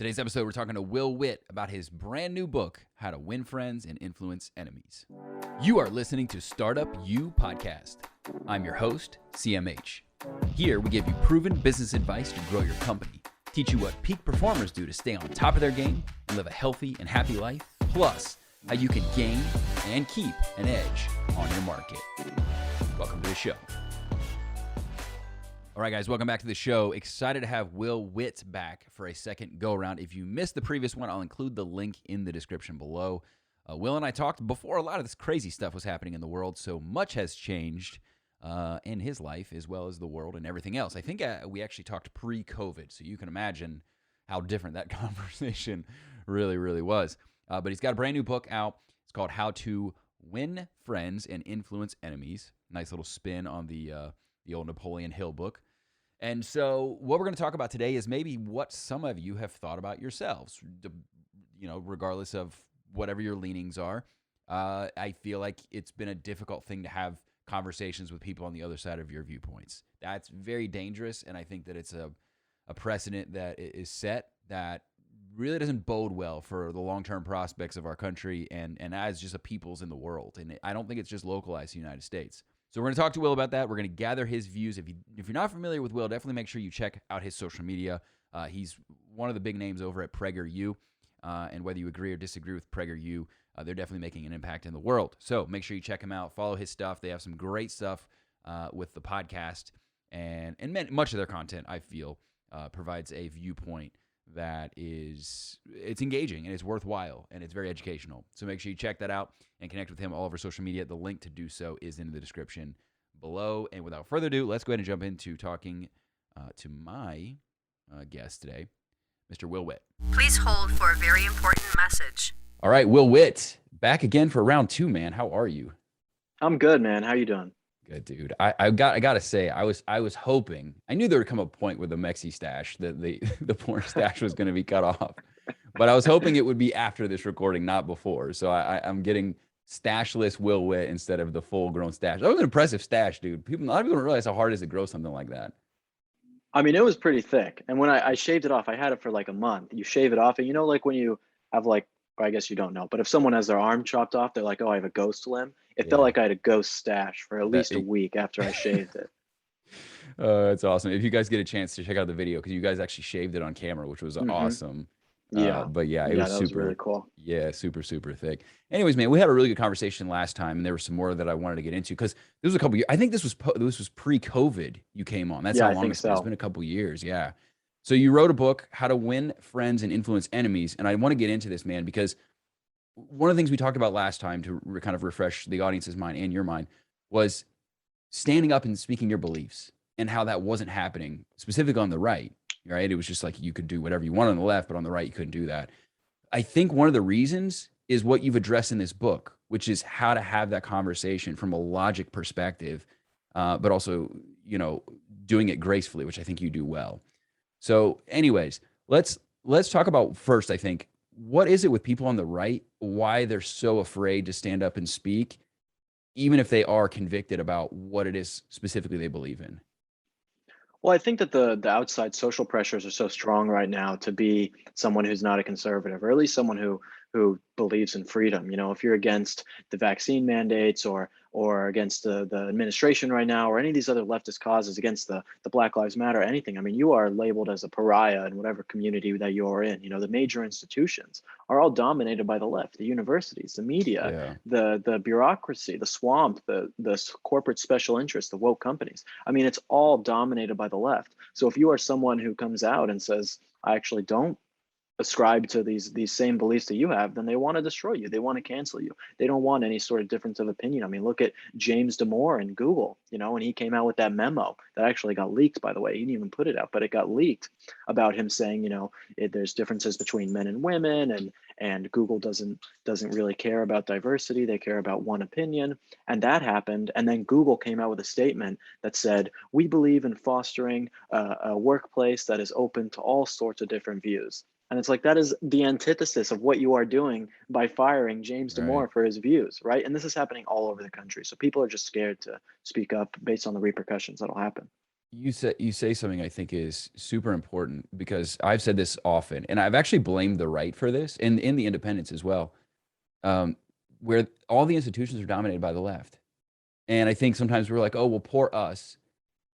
Today's episode, we're talking to Will Witt about his brand new book, How to Win Friends and Influence Enemies. You are listening to StartupU podcast. I'm your host, CMH. Here, we give you proven business advice to grow your company, teach you what peak performers do to stay on top of their game and live a healthy and happy life, plus how you can gain and keep an edge on your market. Welcome to the show. All right, guys, welcome back to the show. Excited to have Will Witt back for a second go-around. If you missed the previous one, I'll include the link in the description below. Will and I talked before a lot of this crazy stuff was happening in the world, so much has changed in his life as well as the world and everything else. I think we actually talked pre-COVID, so you can imagine how different that conversation really was. But he's got a brand new book out. It's called How to Win Friends and Influence Enemies. Nice little spin on the old Napoleon Hill book. And so what we're going to talk about today is maybe what some of you have thought about yourselves, regardless of whatever your leanings are. I feel like it's been a difficult thing to have conversations with people on the other side of your viewpoints. That's very dangerous, and I think that it's a precedent that is set that really doesn't bode well for the long-term prospects of our country and as just a peoples in the world. And I don't think it's just localized to the United States. So we're going to talk to Will about that. We're going to gather his views. If you're not familiar with Will, definitely make sure you check out his social media. He's one of the big names over at PragerU. And whether you agree or disagree with PragerU, they're definitely making an impact in the world. So make sure you check him out. Follow his stuff. They have some great stuff with the podcast. And much of their content, I feel, provides a viewpoint that it's engaging and it's worthwhile and it's very educational. So make sure you check that out and connect with him all over social media. The link to do so is in the description below. And without further ado, let's go ahead and jump into talking to my guest today, Mr. Will Witt. Please hold for a very important message. All right, Will Witt, back again for round 2, man. How are you? I'm good, man. How you doing? Good, dude. I gotta say, I was hoping, I knew there would come a point where the Mexi stash, the porn stash was going to be cut off, but I was hoping it would be after this recording, not before. So I'm getting stashless Will Witt instead of the full grown stash. That was an impressive stash, dude. A lot of people don't realize how hard it is to grow something like that. I mean, it was pretty thick. And when I shaved it off, I had it for like a month. You shave it off, and like when you have or I guess you don't know, but if someone has their arm chopped off, they're like, oh, I have a ghost limb. It felt like I had a ghost stash for at least a week after I shaved it. That's awesome. If you guys get a chance to check out the video, because you guys actually shaved it on camera, which was awesome. Yeah. But yeah, it was that super was really cool. Yeah, super thick. Anyways, man, we had a really good conversation last time, and there was some more that I wanted to get into because this was a couple years. I think this was pre-COVID you came on. That's how long it's been. It's been a couple years. Yeah. So you wrote a book, How to Win Friends and Influence Enemies, and I want to get into this, man, because one of the things we talked about last time to kind of refresh the audience's mind and your mind was standing up and speaking your beliefs and how that wasn't happening, specifically on the right. Right? It was just like you could do whatever you want on the left, but on the right, you couldn't do that. I think one of the reasons is what you've addressed in this book, which is how to have that conversation from a logic perspective, but also, doing it gracefully, which I think you do well. So anyways, let's talk about first, I think, what is it with people on the right, why they're so afraid to stand up and speak, even if they are convicted about what it is specifically they believe in? Well, I think that the outside social pressures are so strong right now to be someone who's not a conservative, or at least someone who believes in freedom. If you're against the vaccine mandates or against the administration right now, or any of these other leftist causes, against the Black Lives Matter, anything, I mean, you are labeled as a pariah in whatever community that you're in. The major institutions are all dominated by the left, the universities, the media, the bureaucracy, the swamp, the corporate special interests, the woke companies. I mean, it's all dominated by the left. So if you are someone who comes out and says, I actually don't ascribe to these same beliefs that you have, then they want to destroy you. They want to cancel you. They don't want any sort of difference of opinion. I mean, look at James Damore in Google, and he came out with that memo that actually got leaked, by the way. He didn't even put it out, but it got leaked about him saying, there's differences between men and women, and Google doesn't really care about diversity. They care about one opinion. And that happened. And then Google came out with a statement that said, we believe in fostering a workplace that is open to all sorts of different views. And it's like, that is the antithesis of what you are doing by firing James Damore for his views, right? And this is happening all over the country. So people are just scared to speak up based on the repercussions that'll happen. You say something I think is super important, because I've said this often, and I've actually blamed the right for this, and in the independents as well, um, where all the institutions are dominated by the left. And I think sometimes we're like, oh, well, poor us.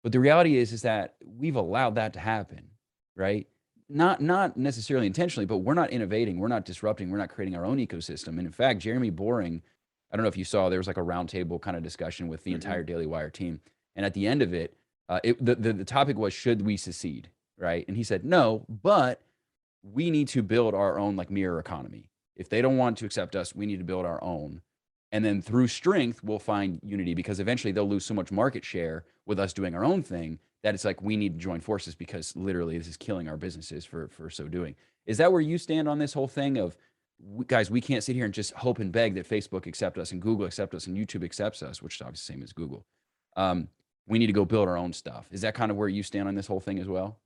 But the reality is that we've allowed that to happen, right? Not necessarily intentionally, but we're not innovating, we're not disrupting, we're not creating our own ecosystem. And in fact, Jeremy Boring, I don't know if you saw, there was like a roundtable kind of discussion with the Hmm. entire Daily Wire team, and at the end of it, the topic was, should we secede, right? And he said no, but we need to build our own like mirror economy. If they don't want to accept us, we need to build our own. And then through strength, we'll find unity, because eventually they'll lose so much market share with us doing our own thing that it's like we need to join forces, because literally this is killing our businesses for so doing. Is that where you stand on this whole thing of, guys, we can't sit here and just hope and beg that Facebook accept us and Google accept us and YouTube accepts us, which is obviously the same as Google. Um, we need to go build our own stuff. Is that kind of where you stand on this whole thing as well?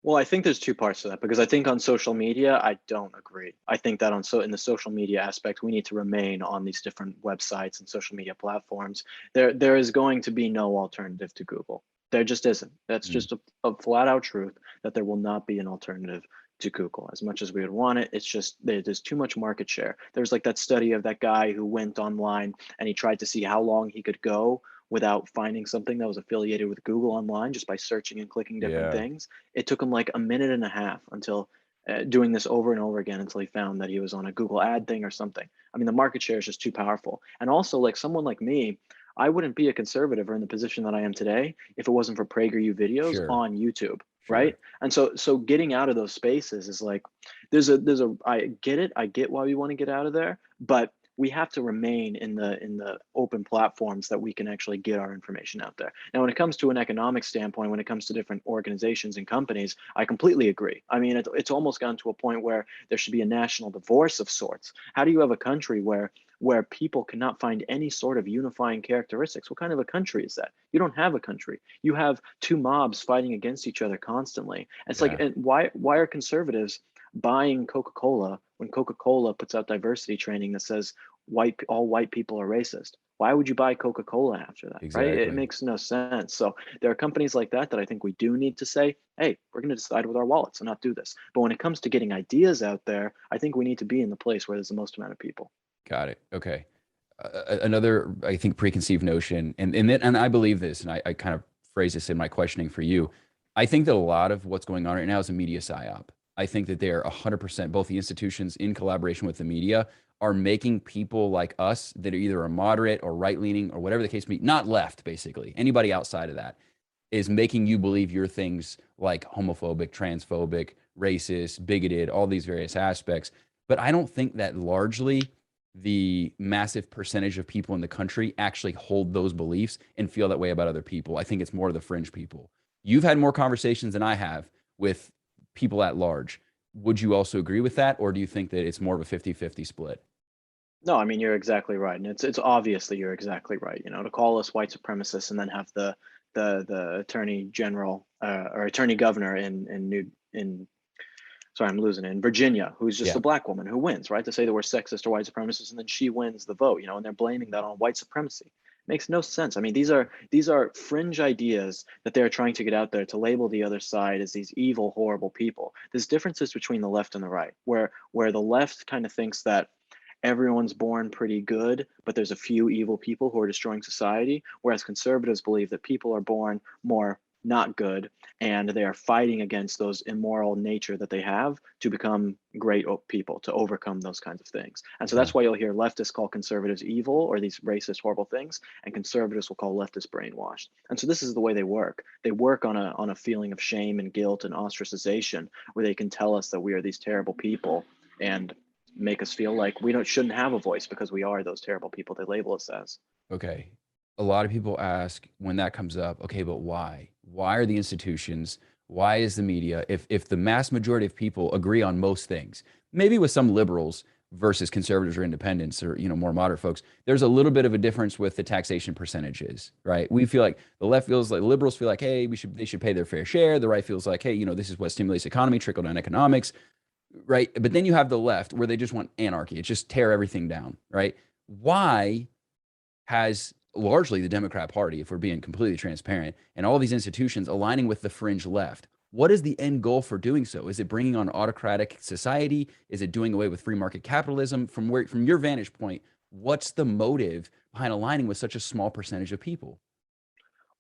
Well, I think there's two parts to that, because I think on social media, I don't agree. I think that in the social media aspect, we need to remain on these different websites and social media platforms. There is going to be no alternative to Google. There just isn't. That's Mm. just a flat out truth, that there will not be an alternative to Google. As much as we would want it, it's just there's too much market share. There's like that study of that guy who went online and he tried to see how long he could go without finding something that was affiliated with Google online, just by searching and clicking different Yeah. things. It took him like a minute and a half until doing this over and over again, until he found that he was on a Google ad thing or something. I mean, the market share is just too powerful. And also, like someone like me, I wouldn't be a conservative or in the position that I am today if it wasn't for PragerU videos Sure. on YouTube, Sure. right? And so getting out of those spaces is like, there's a I get it, I get why we want to get out of there, but we have to remain in the open platforms that we can actually get our information out there. Now, when it comes to an economic standpoint, when it comes to different organizations and companies, I completely agree. I mean, it's almost gotten to a point where there should be a national divorce of sorts. How do you have a country where people cannot find any sort of unifying characteristics? What kind of a country is that? You don't have a country. You have two mobs fighting against each other constantly. It's like, Yeah. and why are conservatives buying Coca-Cola when Coca-Cola puts out diversity training that says all white people are racist? Why would you buy Coca-Cola after that, right? It Exactly. makes no sense. So there are companies like that that I think we do need to say, hey, we're going to decide with our wallets and not do this. But when it comes to getting ideas out there, I think we need to be in the place where there's the most amount of people. Got it. Okay. Another, I think, preconceived notion, and I believe this, and I kind of phrase this in my questioning for you. I think that a lot of what's going on right now is a media psyop. I think that they're 100%, both the institutions in collaboration with the media are making people like us that are either a moderate or right leaning or whatever the case may be, not left, basically. Anybody outside of that is making you believe you're things like homophobic, transphobic, racist, bigoted, all these various aspects. But I don't think that largely the massive percentage of people in the country actually hold those beliefs and feel that way about other people. I think it's more the fringe people. You've had more conversations than I have with people at large. Would you also agree with that? Or do you think that it's more of a 50-50 split? No, I mean, you're exactly right, and it's obvious that you're exactly right. You know, to call us white supremacists and then have the attorney general or attorney governor in sorry, I'm losing it, in Virginia, who's just Yeah. a black woman who wins, right? To say that we're sexist or white supremacists, and then she wins the vote, you know, and they're blaming that on white supremacy. Makes no sense. I mean, these are fringe ideas that they're trying to get out there to label the other side as these evil, horrible people. There's differences between the left and the right, where the left kind of thinks that everyone's born pretty good, but there's a few evil people who are destroying society. Whereas conservatives believe that people are born more not good, and they are fighting against those immoral nature that they have to become great people, to overcome those kinds of things. And so Yeah. that's why you'll hear leftists call conservatives evil or these racist, horrible things, and conservatives will call leftists brainwashed. And so this is the way they work. They work on a feeling of shame and guilt and ostracization, where they can tell us that we are these terrible people and make us feel like we don't shouldn't have a voice because we are those terrible people they label us as. Okay. A lot of people ask when that comes up, okay, but why? Why are the institutions? Why is the media? If the mass majority of people agree on most things, maybe with some liberals versus conservatives or independents or more moderate folks, there's a little bit of a difference with the taxation percentages, right? We feel like the left feels like liberals feel like, hey, they should pay their fair share. The right feels like, hey, this is what stimulates economy, trickle down economics, right? But then you have the left where they just want anarchy. It's just tear everything down, right? Why has largely the Democrat Party, if we're being completely transparent, and all these institutions aligning with the fringe left. What is the end goal for doing so? Is it bringing on autocratic society? Is it doing away with free market capitalism? From your vantage point, what's the motive behind aligning with such a small percentage of people?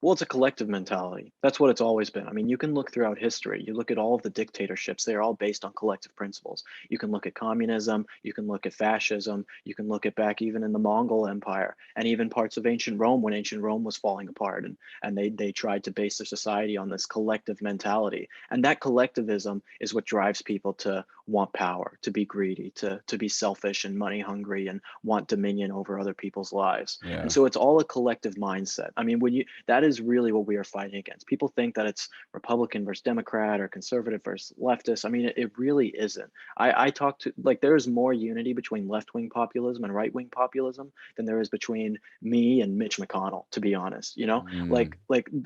Well, it's a collective mentality. That's what it's always been. I mean, you can look throughout history. You look at all of the dictatorships, they're all based on collective principles. You can look at communism, you can look at fascism, you can look at back even in the Mongol Empire, and even parts of ancient Rome when ancient Rome was falling apart. And they tried to base their society on this collective mentality. And that collectivism is what drives people to want power, to be greedy, to be selfish and money hungry and want dominion over other people's lives. And Yeah. so it's all a collective mindset. I mean, when you that is really what we are fighting against. People think that it's Republican versus Democrat or conservative versus leftist. I mean, it really isn't. I talk to like there is more unity between left-wing populism and right-wing populism than there is between me and Mitch McConnell, to be honest. You know, Mm,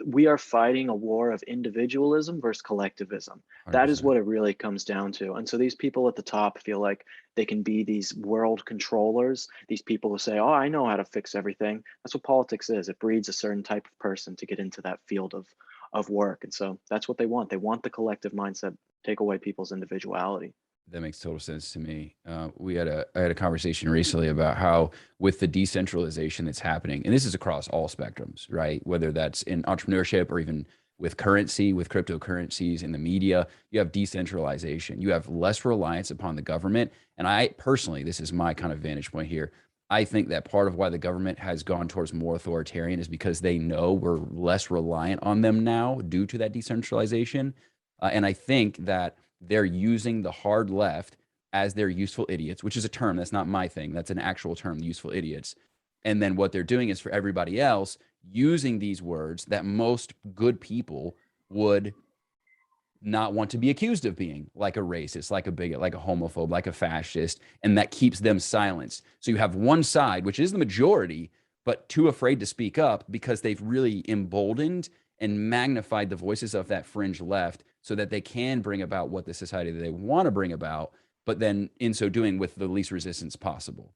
we are fighting a war of individualism versus collectivism. That is 100%. what it really comes down to. And so these people at the top feel like they can be these world controllers, these people who say, oh, I know how to fix everything. That's what politics is. It breeds a certain type of person to get into that field of work. And so that's what they want. They want the collective mindset, take away people's individuality. That makes total sense to me. I had a conversation recently about how with the decentralization that's happening, and this is across all spectrums, right? Whether that's in entrepreneurship or even with currency, with cryptocurrencies in the media, you have decentralization. You have less reliance upon the government. And I personally, this is my kind of vantage point here. I think that part of why the government has gone towards more authoritarian is because they know we're less reliant on them now due to that decentralization. And I think that they're using the hard left as their useful idiots, which is a term that's not my thing. That's an actual term, useful idiots. And then what they're doing is for everybody else using these words that most good people would not want to be accused of being, like a racist, like a bigot, like a homophobe, like a fascist, and that keeps them silenced. So you have one side, which is the majority, but too afraid to speak up because they've really emboldened and magnified the voices of that fringe left so that they can bring about what the society that they want to bring about, but then in so doing with the least resistance possible.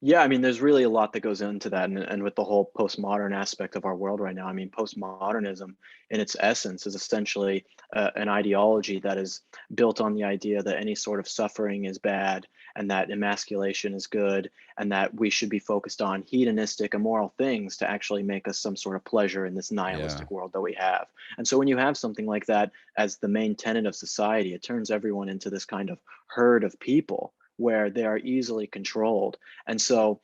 Yeah, I mean, there's really a lot that goes into that, and with the whole postmodern aspect of our world right now. I mean, postmodernism, in its essence, is essentially an ideology that is built on the idea that any sort of suffering is bad, and that emasculation is good, and that we should be focused on hedonistic, immoral things to actually make us some sort of pleasure in this Yeah. nihilistic world that we have. And so, when you have something like that as the main tenet of society, it turns everyone into this kind of herd of people where they are easily controlled. And so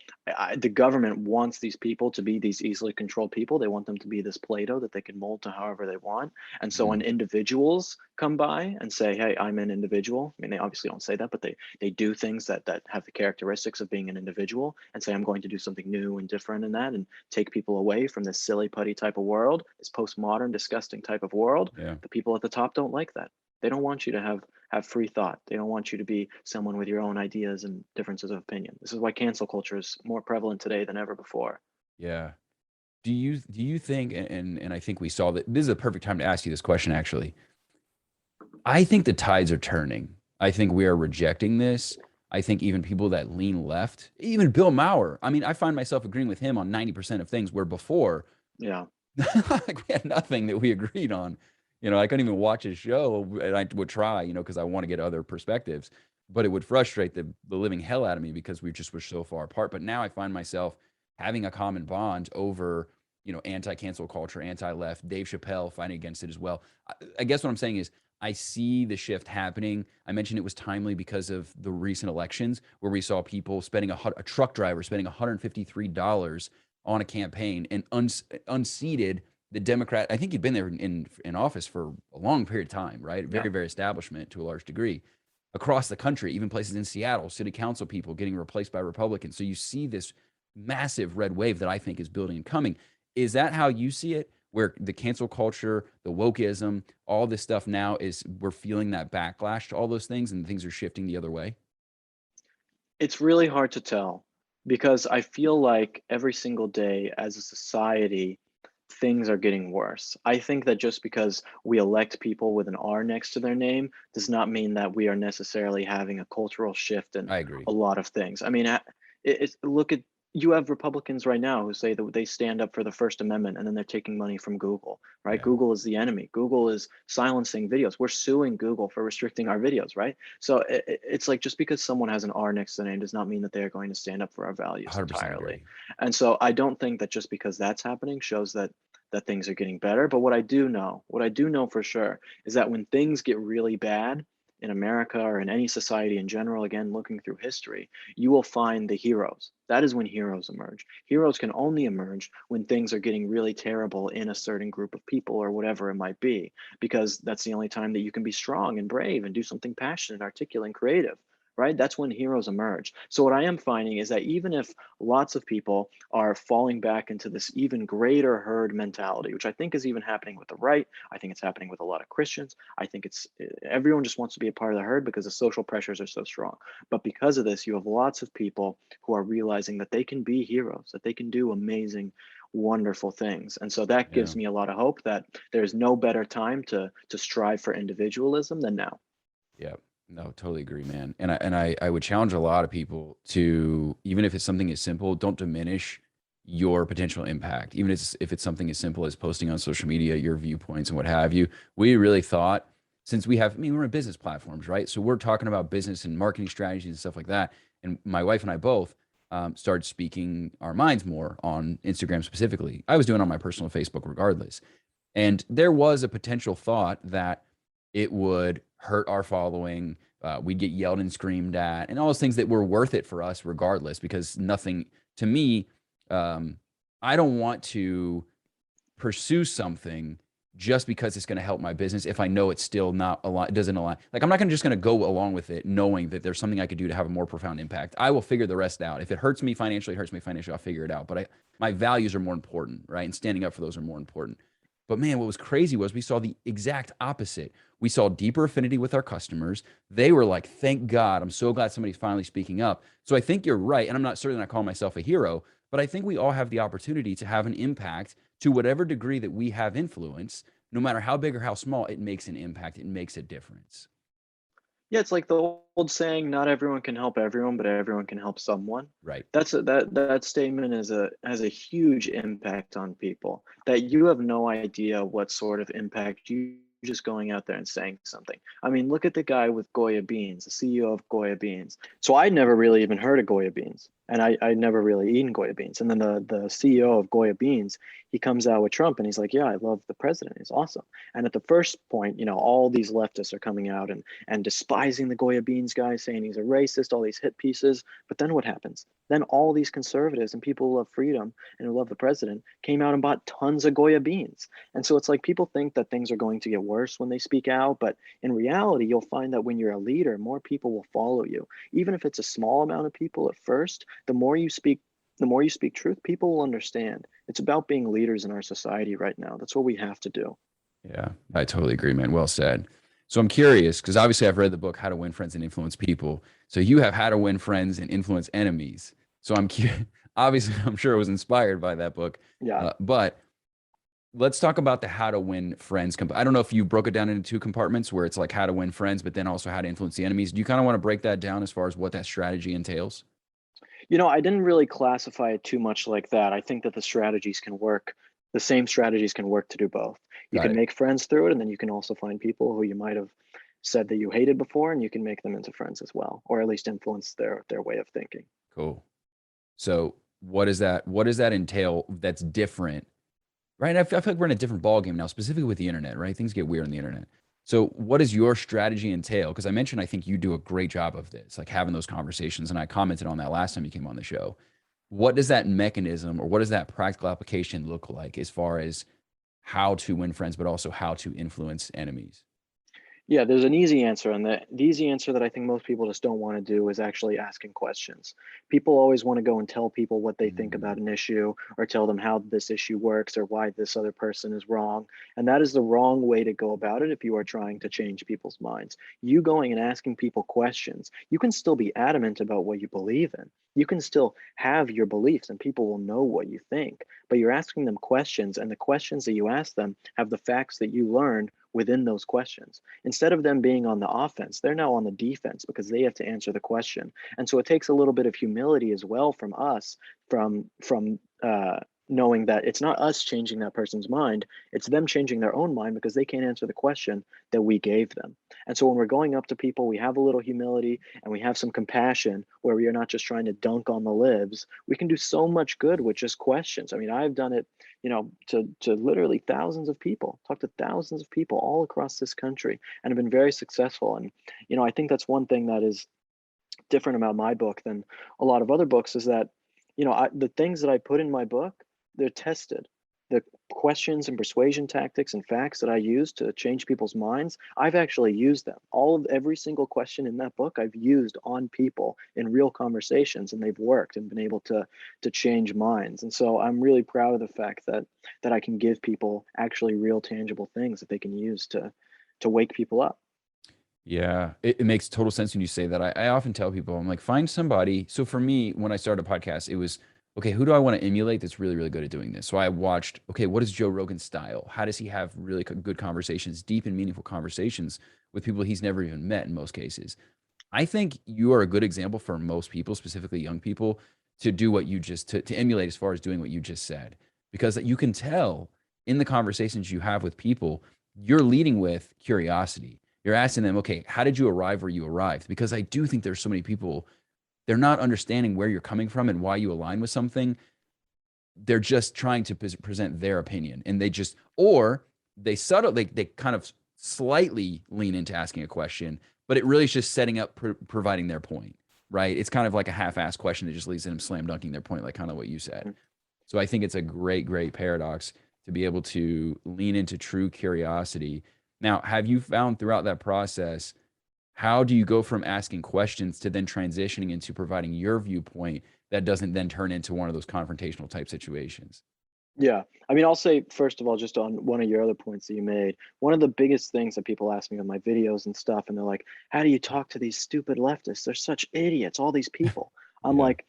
the government wants these people to be these easily controlled people. They want them to be this Play-Doh that they can mold to however they want. And so when Mm. individuals come by and say, hey, I'm an individual, I mean, they obviously don't say that, but they do things that have the characteristics of being an individual and say, I'm going to do something new and different in that and take people away from this silly putty type of world, this postmodern, disgusting type of world. Yeah. The people at the top don't like that. They don't want you to have free thought. They don't want you to be someone with your own ideas and differences of opinion. This is why cancel culture is more prevalent today than ever before. Yeah. Do you think and I think we saw that this is a perfect time to ask you this question actually. I think the tides are turning. I think we are rejecting this. I think even people that lean left, even Bill Maher, I mean, I find myself agreeing with him on 90% of things where before Yeah. like we had nothing that we agreed on. I couldn't even watch his show, and I would try, because I want to get other perspectives, but it would frustrate the living hell out of me because we just were so far apart. But now I find myself having a common bond over, anti-cancel culture, anti-left, Dave Chappelle fighting against it as well. I guess what I'm saying is I see the shift happening. I mentioned it was timely because of the recent elections where we saw people spending a truck driver spending $153 on a campaign and unseated the Democrat. I think he'd been there in office for a long period of time, right? Yeah. Very, very establishment to a large degree across the country, even places in Seattle, city council people getting replaced by Republicans. So you see this massive red wave that I think is building and coming. Is that how you see it? Where the cancel culture, the wokeism, all this stuff now is we're feeling that backlash to all those things and things are shifting the other way? It's really hard to tell because I feel like every single day as a society, things are getting worse. I think that just because we elect people with an R next to their name does not mean that we are necessarily having a cultural shift in I agree. a lot of things. I mean, look at you have Republicans right now who say that they stand up for the First Amendment and then they're taking money from Google, right? Yeah, Google is the enemy. Google is silencing videos. We're suing Google for restricting our videos, right? So it's like, just because someone has an R next to the name does not mean that they're going to stand up for our values 100% entirely. agree. And so I don't think that just because that's happening shows that things are getting better. But what I do know for sure is that when things get really bad in America or in any society in general, again, looking through history, you will find the heroes. That is when heroes emerge. Heroes can only emerge when things are getting really terrible in a certain group of people or whatever it might be, because that's the only time that you can be strong and brave and do something passionate, articulate, and creative. Right? That's when heroes emerge. So, what I am finding is that even if lots of people are falling back into this even greater herd mentality, which I think is even happening with the right, I think it's happening with a lot of Christians. I think it's everyone just wants to be a part of the herd because the social pressures are so strong. But because of this, you have lots of people who are realizing that they can be heroes, that they can do amazing, wonderful things. And so that Yeah. gives me a lot of hope that there's no better time to strive for individualism than now. Yeah. No, totally agree, man. And I would challenge a lot of people to, even if it's something as simple, don't diminish your potential impact. Even if it's something as simple as posting on social media your viewpoints and what have you. We really thought, since we have, I mean, we're in business platforms, right? So we're talking about business and marketing strategies and stuff like that. And my wife and I both started speaking our minds more on Instagram specifically. I was doing it on my personal Facebook regardless. And there was a potential thought that it would hurt our following. We'd get yelled and screamed at, and all those things that were worth it for us, regardless, because nothing to me, um, I don't want to pursue something just because it's going to help my business if I know it's still not align, it doesn't align. Like I'm not going to just going to go along with it knowing that there's something I could do to have a more profound impact. I will figure the rest out. If it hurts me financially, it hurts me financially, I'll figure it out. But my values are more important, right? And standing up for those are more important. But man, what was crazy was we saw the exact opposite. We saw deeper affinity with our customers. They were like, thank God, I'm so glad somebody's finally speaking up. So I think you're right. And I'm not certainly not calling myself a hero, but I think we all have the opportunity to have an impact to whatever degree that we have influence, no matter how big or how small, it makes an impact. It makes a difference. Yeah, it's like the old saying, not everyone can help everyone, but everyone can help someone. Right. That statement is a has a huge impact on people, that you have no idea what sort of impact you just going out there and saying something. I mean, look at the guy with Goya Beans, the CEO of Goya Beans. So I'd never really even heard of Goya Beans, and I'd never really eaten Goya Beans. And then the CEO of Goya Beans, he comes out with Trump and he's like, yeah, I love the president. He's awesome. And at the first point, all these leftists are coming out and despising the Goya Beans guy, saying he's a racist, all these hit pieces. But then what happens? Then all these conservatives and people who love freedom and who love the president came out and bought tons of Goya Beans. And so it's like people think that things are going to get worse when they speak out. But in reality, you'll find that when you're a leader, more people will follow you. Even if it's a small amount of people at first, the more you speak truth, people will understand. It's about being leaders in our society right now. That's what we have to do. Yeah, I totally agree, man. Well said. So I'm curious because obviously I've read the book How to Win Friends and Influence People. So you have How to Win Friends and Influence Enemies. So obviously I'm sure it was inspired by that book. Yeah. But let's talk about the How to Win Friends. I don't know if you broke it down into two compartments where it's like how to win friends, but then also how to influence the enemies. Do you kind of want to break that down as far as what that strategy entails? I didn't really classify it too much like that. I think that the same strategies can work to do both. You Got can it. make friends through it, and then you can also find people who you might have said that you hated before, and you can make them into friends as well, or at least influence their way of thinking. Cool. So what does that entail that's different? Right. I feel like we're in a different ballgame now, specifically with the internet, right? Things get weird on the internet. So what does your strategy entail? Because I mentioned I think you do a great job of this, like having those conversations. And I commented on that last time you came on the show. What does that mechanism or what does that practical application look like as far as how to win friends, but also how to influence enemies? Yeah, there's an easy answer, and the easy answer that I think most people just don't want to do is actually asking questions. People always want to go and tell people what they think Mm, about an issue, or tell them how this issue works, or why this other person is wrong. And that is the wrong way to go about it if you are trying to change people's minds. You going and asking people questions, you can still be adamant about what you believe in. You can still have your beliefs, and people will know what you think. But you're asking them questions, and the questions that you ask them have the facts that you learned within those questions. Instead of them being on the offense, they're now on the defense because they have to answer the question. And so it takes a little bit of humility as well from us, from knowing that it's not us changing that person's mind, it's them changing their own mind because they can't answer the question that we gave them. And so when we're going up to people, we have a little humility and we have some compassion where we are not just trying to dunk on the libs. We can do so much good with just questions. I mean, I've done it, to literally thousands of people, talk to thousands of people all across this country, and have been very successful. And I think that's one thing that is different about my book than a lot of other books is that, the things that I put in my book, they're tested. The questions and persuasion tactics and facts that I use to change people's minds, I've actually used them. Every single question in that book I've used on people in real conversations, and they've worked and been able to change minds. And so I'm really proud of the fact that I can give people actually real tangible things that they can use to wake people up. Yeah, it makes total sense when you say that. I often tell people, I'm like, find somebody. So for me, when I started a podcast, it was, okay, who do I want to emulate that's really, really good at doing this? So I watched, okay, what is Joe Rogan's style? How does he have really good conversations, deep and meaningful conversations with people he's never even met in most cases? I think you are a good example for most people, specifically young people, to do what you just, to emulate as far as doing what you just said. Because you can tell in the conversations you have with people, you're leading with curiosity. You're asking them, okay, how did you arrive where you arrived? Because I do think there's so many people, they're not understanding where you're coming from and why you align with something. They're just trying to present their opinion, and or they they kind of slightly lean into asking a question, but it really is just setting up, providing their point, right? It's kind of like a half-assed question that just leads to them slam dunking their point, like kind of what you said. So I think it's a great, great paradox to be able to lean into true curiosity. Now, have you found throughout that process, how do you go from asking questions to then transitioning into providing your viewpoint that doesn't then turn into one of those confrontational type situations? Yeah. I mean, I'll say, first of all, just on one of your other points that you made, one of the biggest things that people ask me on my videos and stuff, and they're like, how do you talk to these stupid leftists? They're such idiots, all these people. I'm Yeah. like,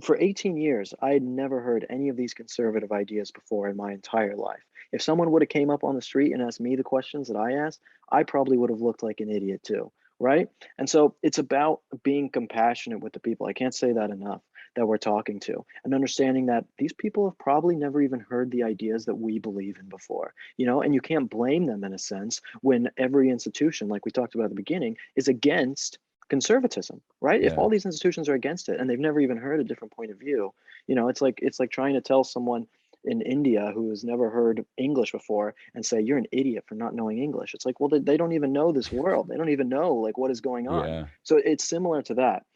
for 18 years, I had never heard any of these conservative ideas before in my entire life. If someone would have came up on the street and asked me the questions that I asked, I probably would have looked like an idiot too, right? And so it's about being compassionate with the people. I can't say that enough, that we're talking to, and understanding that these people have probably never even heard the ideas that we believe in before, and you can't blame them in a sense when every institution, like we talked about at the beginning, is against conservatism, right? If Yeah. all these institutions are against it and they've never even heard a different point of view, it's like trying to tell someone in India who has never heard English before and say you're an idiot for not knowing English. It's like, well, they don't even know this world. They don't even know like what is going on. Yeah. So it's similar to that.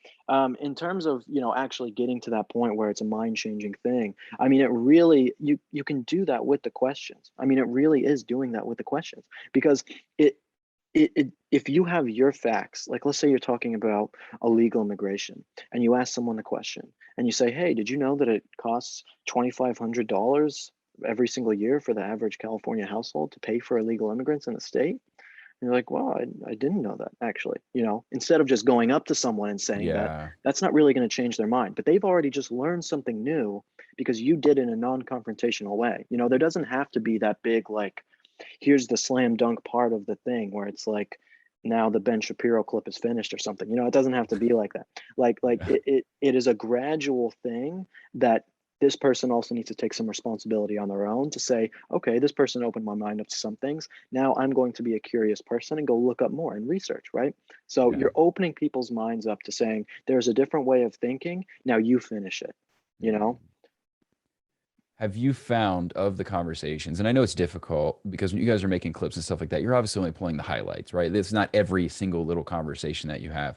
In terms of actually getting to that point where it's a mind changing thing. I mean, it really you can do that with the questions. I mean, it really is doing that with the questions because it if you have your facts, like let's say you're talking about illegal immigration and you ask someone the question and you say, hey, did you know that it costs $2,500 every single year for the average California household to pay for illegal immigrants in the state? And you're like, well, I didn't know that actually, instead of just going up to someone and saying that, Yeah. that's not really going to change their mind, but they've already just learned something new because you did it in a non-confrontational way. There doesn't have to be that big, like, here's the slam dunk part of the thing where it's like now the Ben Shapiro clip is finished or something. It doesn't have to be like that. Like Yeah. it is a gradual thing that this person also needs to take some responsibility on their own to say, okay, this person opened my mind up to some things. Now I'm going to be a curious person and go look up more and research, right? So Yeah. you're opening people's minds up to saying there's a different way of thinking. Now you finish it, you know? Have you found of the conversations, and I know it's difficult because when you guys are making clips and stuff like that, you're obviously only pulling the highlights, right? It's not every single little conversation that you have.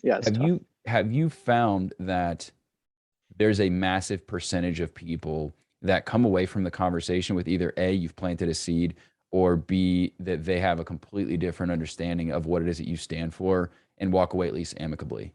Yeah, it's tough. Have you found that there's a massive percentage of people that come away from the conversation with either A, you've planted a seed, or B, that they have a completely different understanding of what it is that you stand for and walk away at least amicably?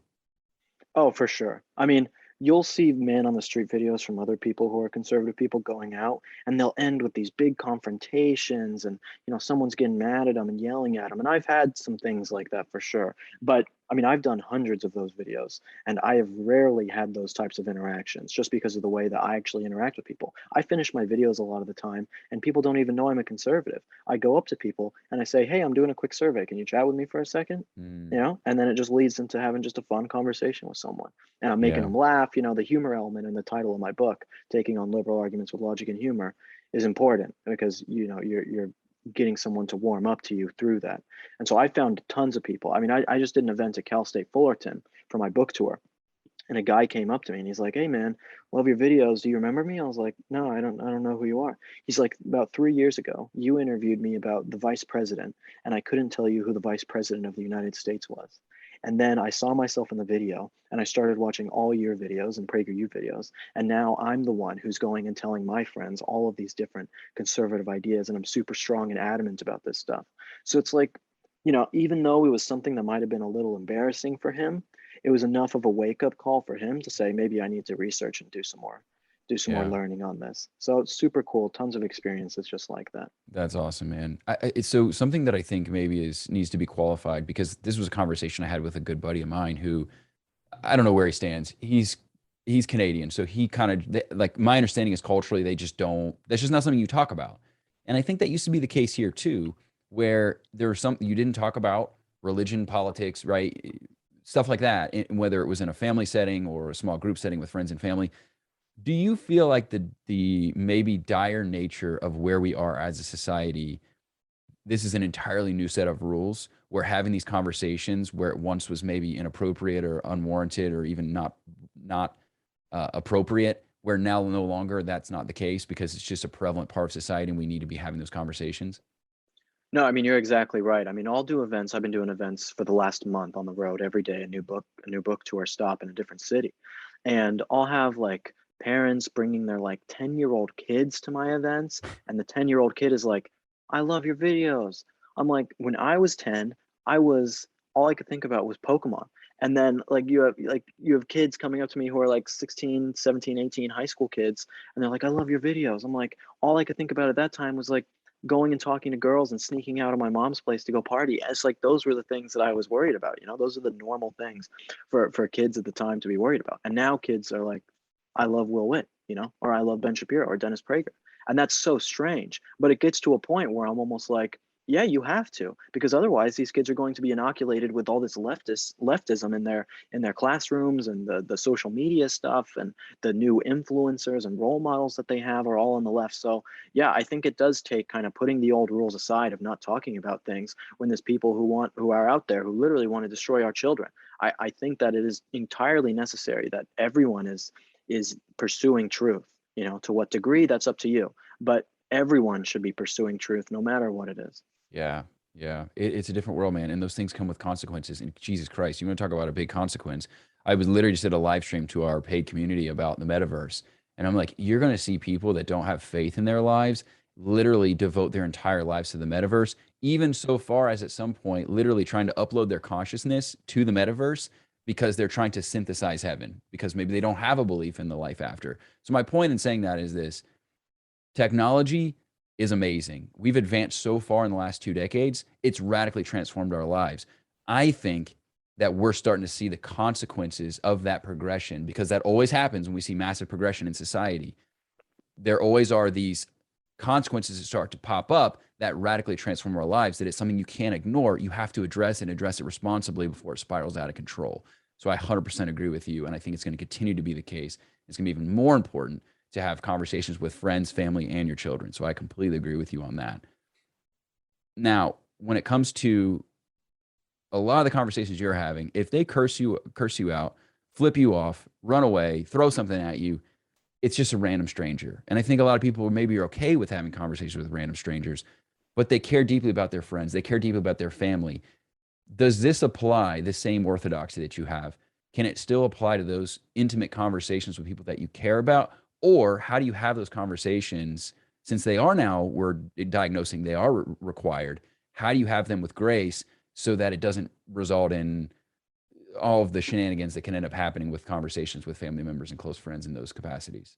Oh, for sure. I mean, you'll see man on the street videos from other people who are conservative people going out, and they'll end with these big confrontations, and someone's getting mad at them and yelling at them. And I've had some things like that for sure. But I mean, I've done hundreds of those videos, and I have rarely had those types of interactions just because of the way that I actually interact with people. I finish my videos a lot of the time, and people don't even know I'm a conservative. I go up to people and I say, "Hey, I'm doing a quick survey. Can you chat with me for a second?" Mm, And then it just leads into having just a fun conversation with someone. And I'm making yeah. them laugh. The humor element in the title of my book, Taking on Liberal Arguments with Logic and Humor, is important because you're getting someone to warm up to you through that. And so I found tons of people. I mean, I just did an event at Cal State Fullerton for my book tour. And a guy came up to me and he's like, "Hey man, love your videos. Do you remember me?" I was like, "No, I don't know who you are." He's like, "About 3 years ago, you interviewed me about the vice president, and I couldn't tell you who the vice president of the United States was. And then I saw myself in the video and I started watching all your videos and PragerU videos. And now I'm the one who's going and telling my friends all of these different conservative ideas. And I'm super strong and adamant about this stuff." So it's like, even though it was something that might have been a little embarrassing for him, it was enough of a wake up call for him to say, maybe I need to research and do some more Yeah. learning on this. So it's super cool. Tons of experiences just like that. That's awesome, man. So something that I think maybe needs to be qualified, because this was a conversation I had with a good buddy of mine who, I don't know where he stands. He's Canadian, so he kind of, like, my understanding is culturally they just don't. That's just not something you talk about, and I think that used to be the case here too, where there's something you didn't talk about, religion, politics, right, stuff like that, whether it was in a family setting or a small group setting with friends and family. Do you feel like the maybe dire nature of where we are as a society, this is an entirely new set of rules? We're having these conversations where it once was maybe inappropriate or unwarranted or even not appropriate, where now no longer that's not the case because it's just a prevalent part of society and we need to be having those conversations? No, I mean, you're exactly right. I mean, I'll do events. I've been doing events for the last month on the road every day, a new book tour stop in a different city. And I'll have like parents bringing their like 10-year-old kids to my events. And the 10-year-old kid is like, "I love your videos." I'm like, when I was 10, all I could think about was Pokemon. And then you have kids coming up to me who are like 16, 17, 18 high school kids, and they're like, "I love your videos." I'm like, all I could think about at that time was like going and talking to girls and sneaking out of my mom's place to go party. It's like those were the things that I was worried about. Those are the normal things for kids at the time to be worried about. And now kids are like, "I love Will Witt," or "I love Ben Shapiro or Dennis Prager." And that's so strange. But it gets to a point where I'm almost like, yeah, you have to, because otherwise these kids are going to be inoculated with all this leftism in their classrooms, and the social media stuff and the new influencers and role models that they have are all on the left. So yeah, I think it does take kind of putting the old rules aside of not talking about things when there's people who are out there who literally want to destroy our children. I think that it is entirely necessary that everyone is pursuing truth. To what degree, that's up to you. But everyone should be pursuing truth no matter what it is. Yeah, yeah. It's a different world, man, and those things come with consequences. And Jesus Christ, you want to talk about a big consequence? I was literally just did a live stream to our paid community about the metaverse, and I'm like, you're going to see people that don't have faith in their lives literally devote their entire lives to the metaverse, even so far as at some point literally trying to upload their consciousness to the metaverse because they're trying to synthesize heaven because maybe they don't have a belief in the life after. So my point in saying that is this: technology is amazing. We've advanced so far in the last 2 decades. It's radically transformed our lives. I think that we're starting to see the consequences of that progression because that always happens when we see massive progression in society. There always are these consequences that start to pop up that radically transform our lives, that it's something you can't ignore. You have to address and address it responsibly before it spirals out of control. So I 100% agree with you. And I think it's going to continue to be the case. It's going to be even more important to have conversations with friends, family, and your children. So I completely agree with you on that. Now, when it comes to a lot of the conversations you're having, if they curse you out, flip you off, run away, throw something at you, it's just a random stranger. And I think a lot of people maybe are okay with having conversations with random strangers, but they care deeply about their friends. They care deeply about their family. Does this apply, the same orthodoxy that you have? Can it still apply to those intimate conversations with people that you care about? Or how do you have those conversations since they are now, we're diagnosing, they are required? How do you have them with grace so that it doesn't result in all of the shenanigans that can end up happening with conversations with family members and close friends in those capacities?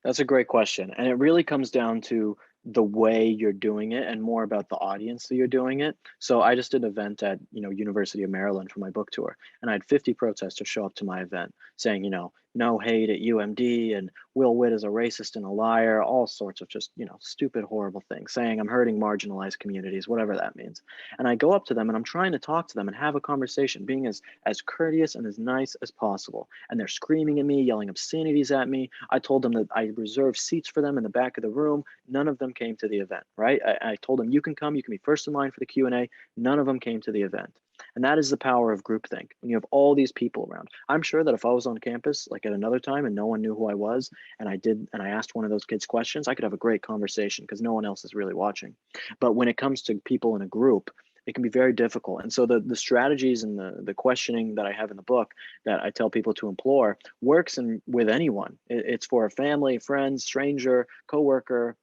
That's a great question. And it really comes down to the way you're doing it and more about the audience that you're doing it. So I just did an event at, University of Maryland for my book tour, and I had 50 protesters show up to my event saying, no hate at UMD, and Will Witt is a racist and a liar, all sorts of just, stupid, horrible things, saying I'm hurting marginalized communities, whatever that means. And I go up to them and I'm trying to talk to them and have a conversation, being as courteous and as nice as possible. And they're screaming at me, yelling obscenities at me. I told them that I reserved seats for them in the back of the room. None of them came to the event, right? I told them, you can come, you can be first in line for the Q&A. None of them came to the event. And that is the power of groupthink. When you have all these people around, I'm sure that if I was on campus, like at another time, and no one knew who I was, and I asked one of those kids questions, I could have a great conversation because no one else is really watching. But when it comes to people in a group, it can be very difficult. And so the strategies and the questioning that I have in the book that I tell people to employ works with anyone. It's for a family, friends, stranger, coworker,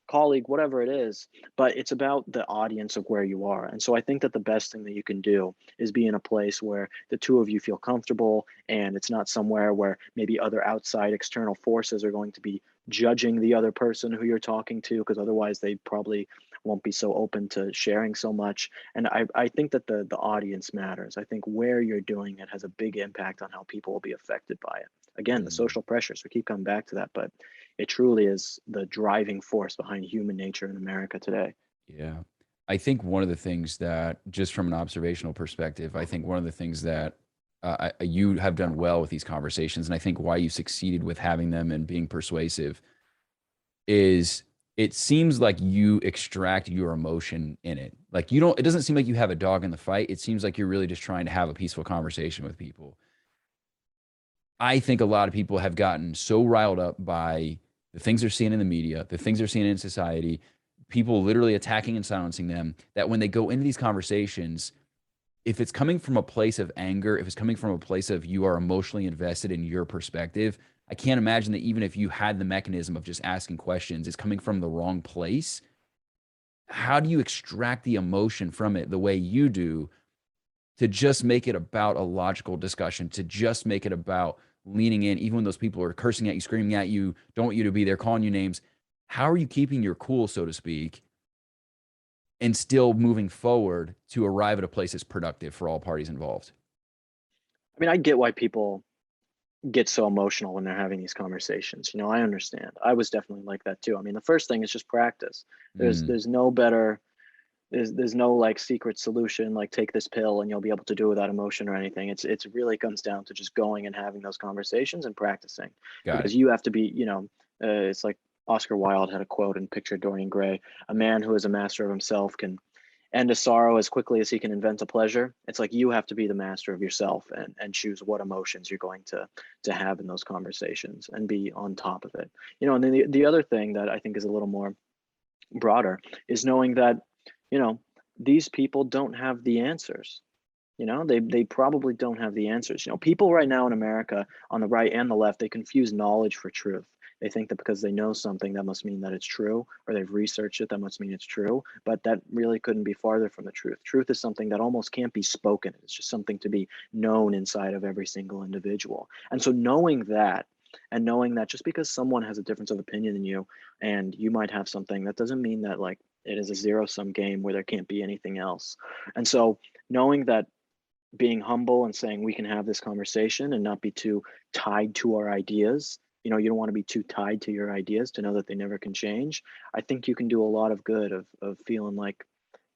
colleague, whatever it is, but it's about the audience of where you are. And so I think that the best thing that you can do is be in a place where the two of you feel comfortable, and it's not somewhere where maybe other outside external forces are going to be judging the other person who you're talking to, because otherwise they probably won't be so open to sharing so much. And I think that the audience matters. I think where you're doing it has a big impact on how people will be affected by it. Again, the social pressures, we keep coming back to that, but it truly is the driving force behind human nature in America today. Yeah. I think one of the things that, just from an observational perspective, I think one of the things that you have done well with these conversations, and I think why you succeeded with having them and being persuasive, is it seems like you extract your emotion in it. Like it doesn't seem like you have a dog in the fight. It seems like you're really just trying to have a peaceful conversation with people. I think a lot of people have gotten so riled up by the things they're seeing in the media, the things they're seeing in society, people literally attacking and silencing them, that when they go into these conversations, if it's coming from a place of anger, if it's coming from a place of you are emotionally invested in your perspective, I can't imagine that even if you had the mechanism of just asking questions, it's coming from the wrong place. How do you extract the emotion from it the way you do to just make it about a logical discussion, to just make it about leaning in, even when those people are cursing at you, screaming at you, don't want you to be there, calling you names? How are you keeping your cool, so to speak, and still moving forward to arrive at a place that's productive for all parties involved? I mean, I get why people get so emotional when they're having these conversations. I understand. I was definitely like that too. I mean, the first thing is just practice. There's no better, there's no like secret solution, like take this pill and you'll be able to do it without emotion or anything. It's really comes down to just going and having those conversations and practicing. Got Because it. you have to be, it's like Oscar Wilde had a quote in Picture Dorian Gray: a man who is a master of himself can end a sorrow as quickly as he can invent a pleasure. It's like you have to be the master of yourself and choose what emotions you're going to have in those conversations and be on top of it. And then the other thing that I think is a little more broader is knowing that, you know, these people don't have the answers. They probably don't have the answers. People right now in America, on the right and the left, they confuse knowledge for truth. They think that because they know something, that must mean that it's true, or they've researched it, that must mean it's true. But that really couldn't be farther from the truth. Truth is something that almost can't be spoken. It's just something to be known inside of every single individual. And so knowing that, and knowing that just because someone has a difference of opinion than you, and you might have something, that doesn't mean that like it is a zero-sum game where there can't be anything else. And so knowing that, being humble and saying we can have this conversation and not be too tied to our ideas. You don't want to be too tied to your ideas to know that they never can change. I think you can do a lot of good of feeling like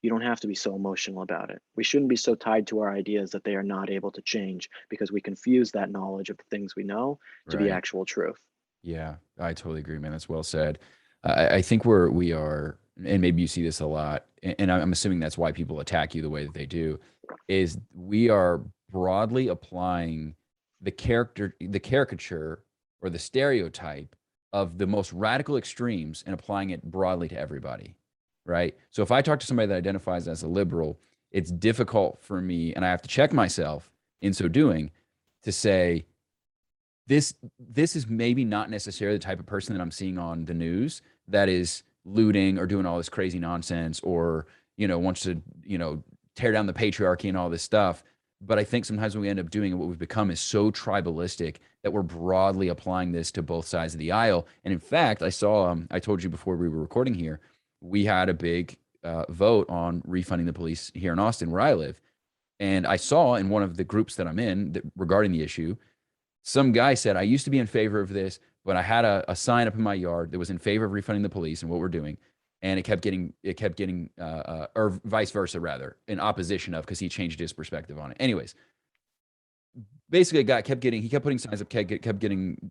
you don't have to be so emotional about it. We shouldn't be so tied to our ideas that they are not able to change because we confuse that knowledge of the things we know to be Right. actual truth. Yeah, I totally agree, man. That's well said. I think we are, and maybe you see this a lot, and I'm assuming that's why people attack you the way that they do, is we are broadly applying the caricature or the stereotype of the most radical extremes and applying it broadly to everybody, right? So if I talk to somebody that identifies as a liberal, it's difficult for me, and I have to check myself in so doing, to say, this is maybe not necessarily the type of person that I'm seeing on the news that is looting or doing all this crazy nonsense, or wants to tear down the patriarchy and all this stuff. But I think sometimes when we end up doing it, what we've become is so tribalistic that we're broadly applying this to both sides of the aisle. And in fact, I saw, I told you before we were recording here, we had a big vote on refunding the police here in Austin, where I live. And I saw in one of the groups that I'm in regarding the issue, some guy said, I used to be in favor of this, but I had a sign up in my yard that was in favor of refunding the police and what we're doing. And it kept getting, or vice versa, rather, in opposition of, because he changed his perspective on it. Anyways, basically, a guy he kept putting signs up, kept getting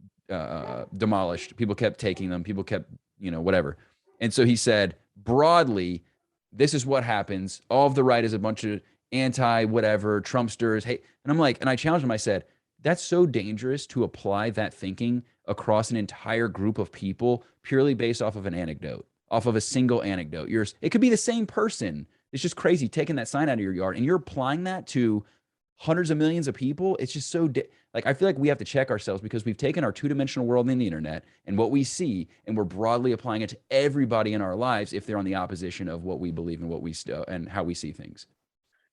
demolished. People kept taking them. People kept, whatever. And so he said, broadly, this is what happens. All of the right is a bunch of anti-whatever, Trumpsters. Hey, and I'm like, and I challenged him. I said, that's so dangerous to apply that thinking across an entire group of people purely based off of an anecdote, off of a single anecdote. It could be the same person. It's just crazy taking that sign out of your yard and you're applying that to hundreds of millions of people. It's just so I feel like we have to check ourselves because we've taken our two-dimensional world in the internet and what we see, and we're broadly applying it to everybody in our lives if they're on the opposition of what we believe and what we and how we see things.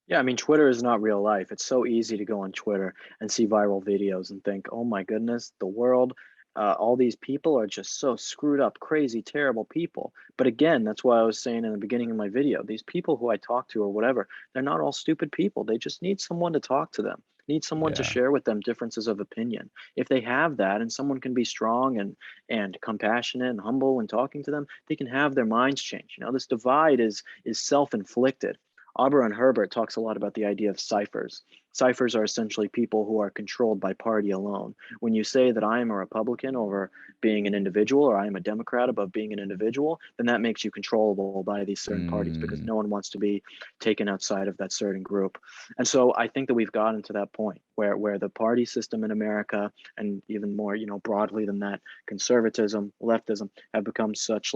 Yeah, I mean, Twitter is not real life. It's so easy to go on Twitter and see viral videos and think, oh my goodness, the world, all these people are just so screwed up, crazy, terrible people. But again, that's why I was saying in the beginning of my video, these people who I talk to or whatever, they're not all stupid people. They just need someone to talk to them, need someone to share with them differences of opinion. If they have that and someone can be strong and compassionate and humble when talking to them, they can have their minds change. This divide is self-inflicted. Aubrey and Herbert talks a lot about the idea of ciphers. Ciphers are essentially people who are controlled by party alone. When you say that I am a Republican over being an individual, or I am a Democrat above being an individual, then that makes you controllable by these certain parties because no one wants to be taken outside of that certain group. And so I think that we've gotten to that point where the party system in America, and even more, broadly than that, conservatism, leftism, have become such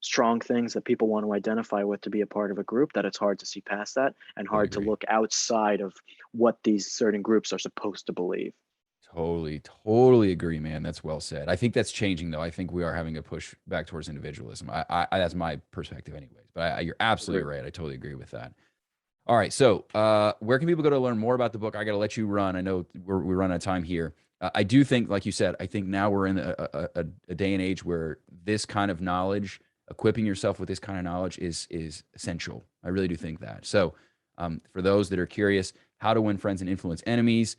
strong things that people want to identify with to be a part of a group, that it's hard to see past that and hard to look outside of what these certain groups are supposed to believe. Totally agree, man. That's well said. I think that's changing, though. I think we are having a push back towards individualism. I that's my perspective anyways, but you're absolutely right. I totally agree with that. All right. So where can people go to learn more about the book? I got to let you run. I know we run out of time here. I do think, like you said, I think now we're in a day and age where this kind of knowledge, equipping yourself with this kind of knowledge is essential. I really do think that. So for those that are curious, how to win friends and influence enemies,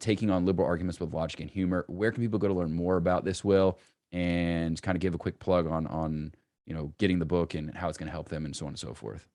taking on liberal arguments with logic and humor, where can people go to learn more about this, Will, and kind of give a quick plug on getting the book and how it's going to help them and so on and so forth?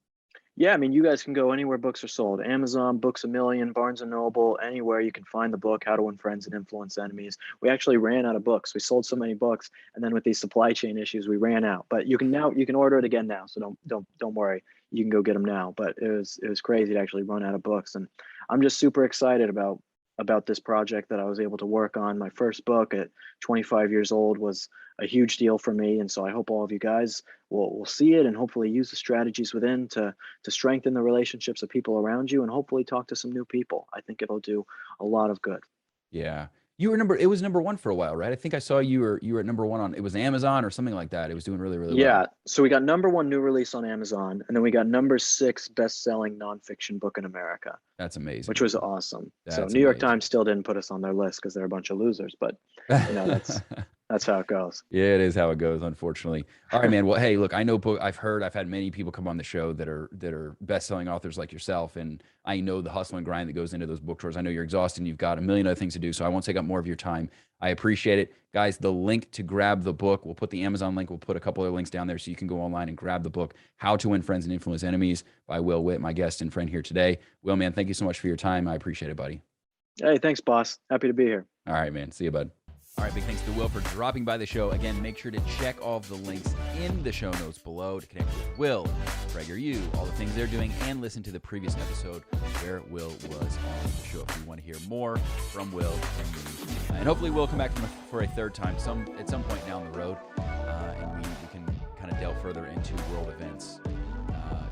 Yeah, I mean, you guys can go anywhere books are sold. Amazon, Books A Million, Barnes & Noble, anywhere you can find the book, How to Win Friends and Influence Enemies. We actually ran out of books. We sold so many books, and then with these supply chain issues, we ran out. But you can order it again now, so don't worry. You can go get them now. But it was crazy to actually run out of books, and I'm just super excited about this project that I was able to work on. My first book at 25 years old was a huge deal for me. And so I hope all of you guys will see it and hopefully use the strategies within to strengthen the relationships of people around you and hopefully talk to some new people. I think it'll do a lot of good. Yeah. It was number one for a while, right? I think I saw you were at number one on, it was Amazon or something like that. It was doing really, really well. Yeah. So we got number one new release on Amazon, and then we got number 6 best-selling nonfiction book in America. That's amazing. Which was awesome. So New York Times still didn't put us on their list because they're a bunch of losers, but that's how it goes. Yeah, it is how it goes, unfortunately. All right, man. Well, hey, look, I know I've had many people come on the show that are best-selling authors like yourself, and I know the hustle and grind that goes into those book tours. I know you're exhausted and you've got a million other things to do, so I won't take up more of your time. I appreciate it. Guys, the link to grab the book, we'll put the Amazon link, we'll put a couple other links down there so you can go online and grab the book, How to Win Friends and Influence Enemies by Will Witt, my guest and friend here today. Will, man, thank you so much for your time. I appreciate it, buddy. Hey, thanks, boss. Happy to be here. All right, man. See you, bud. All right, big thanks to Will for dropping by the show. Again, make sure to check all of the links in the show notes below to connect with Will, PragerU, all the things they're doing, and listen to the previous episode where Will was on the show if you want to hear more from Will and me. And hopefully Will come back for a third time at some point down the road, and we can kind of delve further into world events.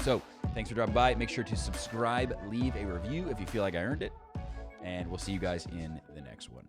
So thanks for dropping by. Make sure to subscribe, leave a review if you feel like I earned it, and we'll see you guys in the next one.